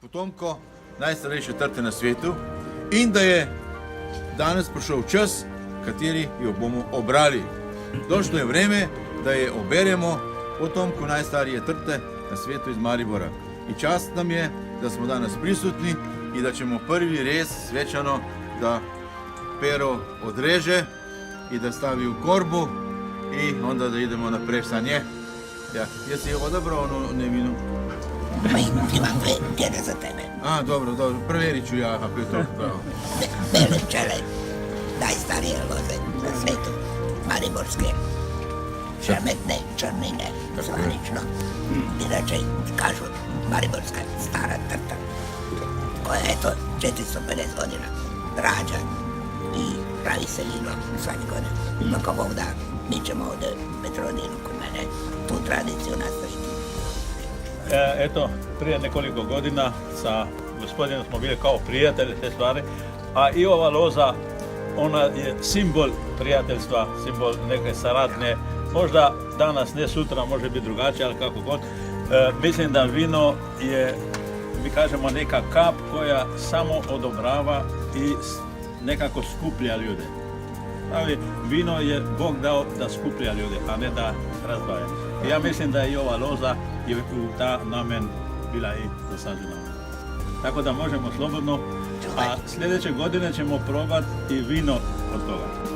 potomko najstarejše trte na svetu in da je danes prišel čas, kateri jo bomo obrali. Došlo je vreme, da je oberemo potomko najstarije trte na svetu iz Maribora. I čast nam je da smo danas prisutni i da ćemo prvi rez svečano da Pero odreže i da stavi u korbu i onda da idemo naprej sa nje. Ja, jesi odabrao ono nevinu? Imam vjere za tebe. A, dobro, provjerit ću ja ako je to pravo. Bele pčele, najstarije loze na svetu, mariborske, šarmetne črnine, zvanično. Inače, kažu, mariborska stara trta, koja je to 450 godina rađa i pravi se vino svake godine. Ako Bog da, mi ćemo ovdje Petroninu kod mene tu tradiciju nastaviti. Eto, prije nekoliko godina sa gospodinom smo bili kao prijatelji te stvari, a i ova loza, ona je simbol prijateljstva, simbol neke saradnje. Možda danas, ne sutra, može biti drugačije, ali kako god. Mislim da vino je, mi kažemo, neka kap koja samo odobrava i nekako skuplja ljude. Ali vino je Bog dao da skuplja ljude, a ne da razdvaja. I ja mislim da je i ova loza je u ta namen bila i zasađena. Tako da možemo slobodno, a sljedeće godine ćemo probati i vino od toga.